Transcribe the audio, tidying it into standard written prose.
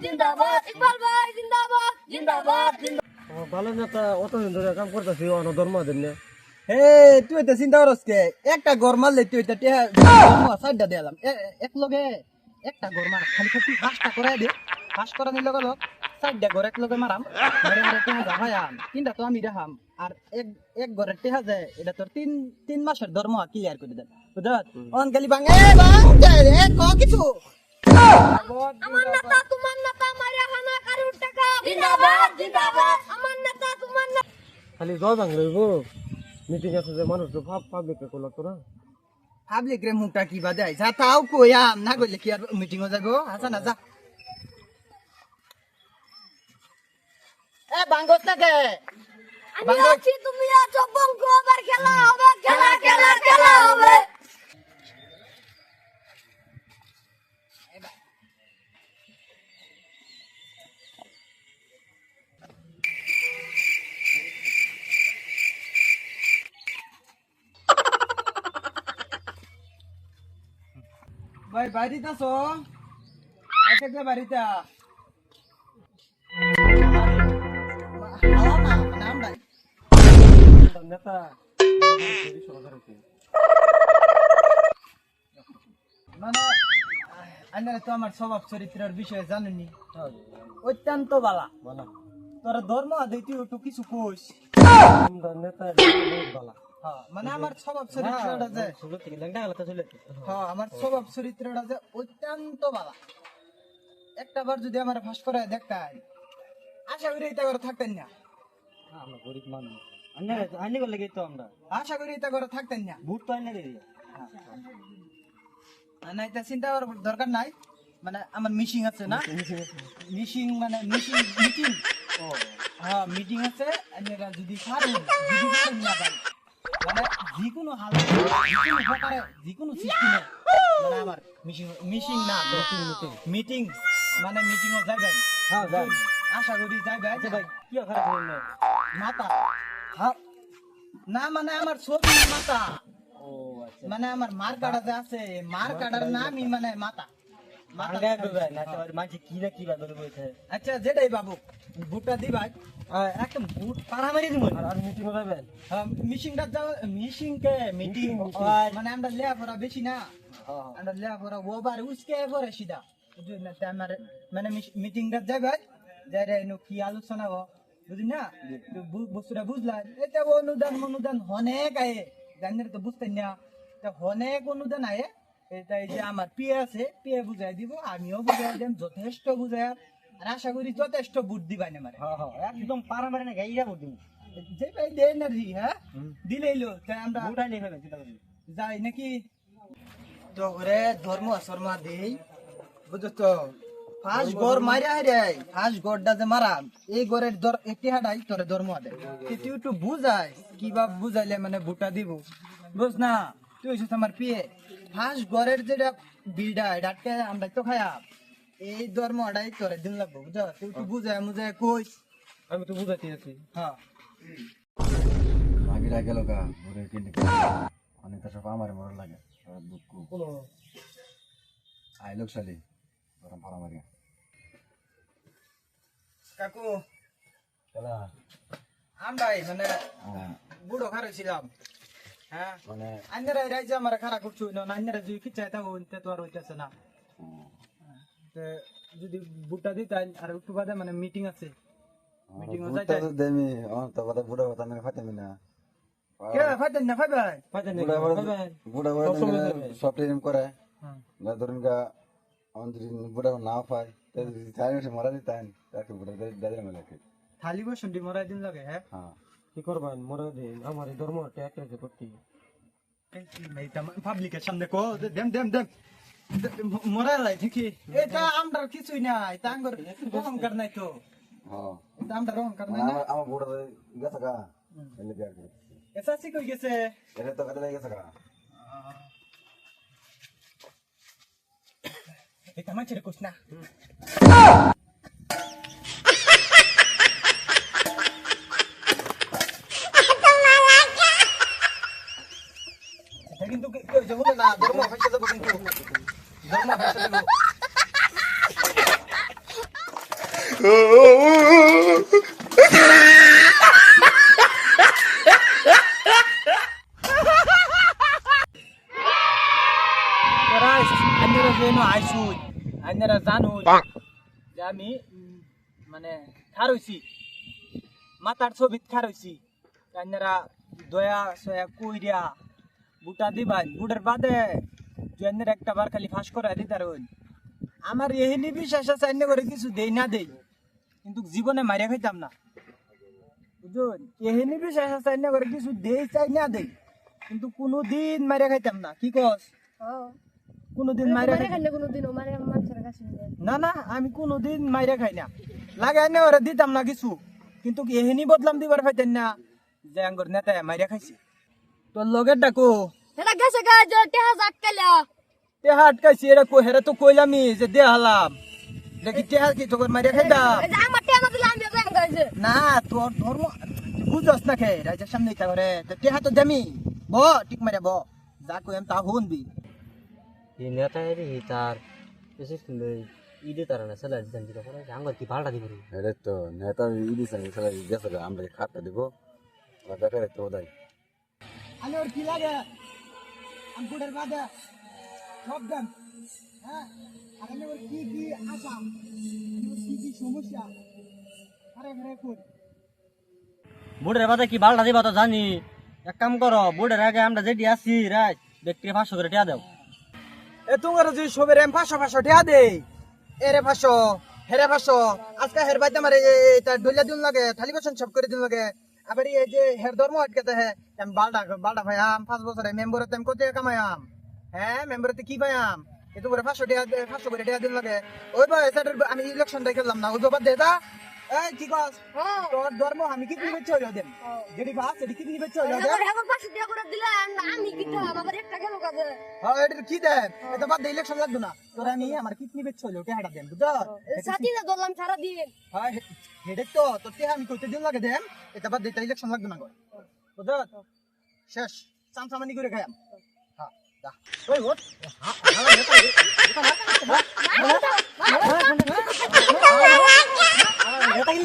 জিন্দাবাদ ইকবাল ভাই জিন্দাবাদ জিন্দাবাদ ভালো নেতা অতদিন ধরে কাম করতেছি অন ধর্ম দেন না হে তুই তো চিন্তা করস কে একটা গর মারলে তুই তো সাইডটা দিলাম এক লগে একটা গর মার খালি খালি ফাঁসটা করে দে ফাঁস করা নিলে গেল সাইডটা গর এক লগে মারাম মারে মারে টেহা যাহায়াম তিনটা তো আমি দেখাম আর এক এক গরের টেহা যায় এটা তোর তিন মাসের ধর্ম ক্লিয়ার করে দেন বুঝত অন খালি ভাঙ এ ভাঙ যায় রে ক কিছু আমার নেতা তোমার নেতা মারে হানা কারুর টাকা জিন্দাবাদ জিন্দাবাদ আমার নেতা তোমার নেতা খালি জয় ভাঙ রইব মিটিং আছে যে মানুষ তো পাবলিক করলো তো না পাবলিক রে মুখটা কি বাদে যা তাও কইয়াম না কইলে কি আর মিটিং হয়ে যাবো আচ্ছা না যা এ বাঙ্গস থাকে আমি আছি তুমি আছো বঙ্গ আবার খেলা হবে খেলা খেলা খেলা হবে ভাই বাড়িতে আছো আচ্ছা বাড়িতে নেতা মানে আন্নারে তো আমার স্বভাব চরিত্রের বিষয়ে জানেনি অত্যন্ত বালা বলা তোর ধর্ম আদে তুই একটু কিছু কইস নেতা বহুত ভালো হ্যাঁ মানে আমার স্বভাব চরিত্রটা যে সুযোগ থেকে লেংটা গেল তো চলে হ্যাঁ আমার স্বভাব চরিত্রটা যে অত্যন্ত বালা একটা বার যদি আমার ফাঁস করে দেখতেন আশা করি এটা করে থাকতেন না আমরা গরিব মানুষ আন্নি করলে গেই তো আমরা আশা করি এটা করে থাকতেন না বুট তো আইনা দিই না এটা চিন্তা করার দরকার নাই মানে আমার মিশিং আছে না মিশিং মানে মিটিং ও হ্যাঁ মিটিং আছে আপনারা যদি পারেন না ভাই মানে যেকোনো হালে যেকোনো প্রকারে যেকোনো সিস্টেমে মানে আমার মিশিং না মিটিং মানে মিটিংও যাবেন হ্যাঁ যাই আশা করি যাবে আচ্ছা ভাই কি খারাপ হইল মাতা হ্যাঁ না মানে আমার ছবি মাতা ও আচ্ছা মানে আমার মার কাটা যে আছে মার কাটার নামই মানে মাতা মাঙ্গা করবে না তো মাঝে কি না কি বাদ বলতে আচ্ছা যেটাই বাবু ভুট্টা দি ভাই একদম বুট পাড়া মারি দিব আর মিটিং যাবেন মিশিংটা যাও মিশিং কে মিটিং মানে আমরা লেয়া পড়া বেশি না আমরা লেয়া পড়া ওবার উসকে পড়ে সিধা বুঝলি না তা আমার মানে মিটিংটা যাবে যাই রে কি আলোচনা হো বুঝলি না বস্তুটা বুঝলা এটা অনুদান অনেক আয়ে জানি তো বুঝতেন না তা অনেক অনুদান আয়ে এটা এই যে আমার পিয়ে আছে পিয়ে বুঝাই দিব আমিও বুঝাই দিম যথেষ্ট বুঝাই আর আশা করি যথেষ্ট বুট দিবাই না মারে একদম পাড়া মারি না গাইরা বুট দিব যে ভাই দেয় না রি হ্যাঁ দিলেইলো তাই আমরা বুট আইলে হবে চিন্তা করি যাই নাকি তো ওরে ধর্ম শর্মা দেই বুঝছো তো ফাঁস গড় মারা রে ফাঁস গড়টা যে মারা এই গড়ের একটি হাডাই তোরে ধর্ম দে তুই একটু বুঝাই কিভাবে বুঝাইলে মানে বুটা দিব বুঝ না তুই হইছিস আমার পিয়ে ফাঁস গড়ের যেটা বিলটা এটাকে আমরা তো খায়া এই ধর্ম আড়াই তোরে দিন লাগবো বুঝছো তুই একটু বুঝাই মুঝাই কইস আমি তো বুঝাতে আছি হ্যাঁ আগেরা গেল গা ঘুরে কিনে অনেক সব আমার মরণ লাগে দুঃখ কোনো আই লোক শালি গরম ফাড়া মারি কাকু খেলা আমরাই মানে বুড়ো খারাপ ছিলাম হ্যাঁ মানে আন্নারা রাইজে আমার খারাপ করছো না আন্নারা যদি কি চাইতা হইতে তো আর হইতেছে না তো যদি বুটটা দিতেন আর একটু বাদে মানে মিটিং আছে মিটিং ও যাইতে দেমি তো কথা বুড়া কথা না ফাতেমি না কে ফাইতেন না ফাইবে পাইতে নেই বুড়া বুড়া সব ট্রেনিং করে না ধরুন গা আমাদের বুড়া না পায় চার মাসে মারা দিতেন তাকে বুড়া দাঁড়িয়ে মেলাকে থালি বসন্ডি মরাই দিন লাগে হ্যাঁ হ্যাঁ কি করবেন মরে দিন আমার এই ধর্ম ট্যাগ রেখে করতে এইটা পাবলিকের সামনে কো দেম দেম দেম মরাই লাই ঠিকই এটা আমরা কিছুই নাই তাঙ্গর অহংকার নাই তো হ্যাঁ এটা আমরা অহংকার নাই না আমার বুড়া গেছে গা এলে বিয়ার করে এসআসি কই গেছে এটা তো কাটে গেছে গা এটা মাছের কোস না এটা কিন্তু কেউ যাবো না ধর্ম ভাষা যাবো কিন্তু ধর্ম ভাষা যাবো তোরা আইনারা যেন আইসুই আইনারা জানো যে আমি মানে খার হইছি মাথার ছবিত খার হইছি আইনারা দয়া সয়া কইরা বুটা দিবাই বুটার বাদে জেনের একটা বার খালি ফাঁস করে দিতার হইল আমার এহিনি বিশ্বাস আছে আইনে করে কিছু দেই না দেই কিন্তু জীবনে মারিয়া খাইতাম না বুঝুন এহিনি বিশ্বাস আছে আইনে করে কিছু দেই চাই না দেই কিন্তু কোনোদিন মারিয়া খাইতাম না কি কস কোনোদিন মারিয়া খাই কোনোদিনও মানে মানুষের কাছে নিয়ে। না না আমি কোনোদিন মাইরা খাই না লাগে এনে ওরা দিতাম না কিছু কিন্তু এহেনি বদলাম দিবার পাইতেন না যে আঙ্গুর নেতা মাইরা খাইছি তোর লগের ডাকো এটা গেছে গা যে টেহা জাটকাইলা টেহা আটকাইছি এটা কো হেরা তো কইলামি যে দে হালাম দেখি টেহা কি তোর মাইরা খাইতাম এই যে আমার টেহা দিলে আমি ব্যাং গাইছে না তোর ধর্ম বুঝছস না খে রাজার সামনে ইতা করে তো টেহা তো দেমি ব ঠিক মারে ব যা কইম তা হুনবি এই নেতায় তার বিশেষ করে ঈদে তারা না সেলা দিতেন দিতে পারে আঙ্গুর কি পাল্টা দিব এটা তো নেতা ইদিস গেছে আমরা খাতা দিব বেকার তো ওদাই আলে ওর কি লাগে আঙ্গুরের বাদে সব দেন হ্যাঁ আর আলে ওর কি কি আশা কি কি সমস্যা আরে ঘরে কই বুড়ের বাদে কি পাল্টা দিবা তো জানি এক কাম করো বুড়ের আগে আমরা যেটি আসি রাত ব্যক্তি 500 করে টাকা দাও এ তোমার যে সবের এম 500 টাকা দে এরে 500 হেরে 500 আজকে হের বাইতে মারে এটা ডলিয়া দিন লাগে থালি বসন সব করে দিন লাগে আবার এই যে হের ধর্ম আটকাতে হে আমি বালডা ভাইয়াম 5 বছরে মেম্বারতে আমি কত টাকা কামায়াম হ্যাঁ মেম্বারতে কি পাইয়াম এ তোমার 500 টাকা 500 করে টাকা দিন লাগে ওই ভাই স্যার আমি ইলেকশন দেখালাম না ওই বাবা দে দা এই ঠিক আছে তোর ধর্ম আমি কি নিবে চলে দেন যেটি বাস সেটি কি নিবে চলে দেন এখন 500 টাকা করে দিলে আমি কি তো আমার একটা গেল কাজে হ্যাঁ এটা কি দেন এটা বাদ ইলেকশন লাগবে না তোর আমি আমার কিডনি বেচ চলে ওটা হাঁটা দেন বুঝছো সাথীরা ধরলাম সারা দিন হ্যাঁ হেডে তো তোর তে আমি কইতে দিন লাগে দেন এটা বাদ এটা ইলেকশন লাগবে না বুঝছো শেষ চামচামানি করে খাইম হ্যাঁ দা ওই ওট এই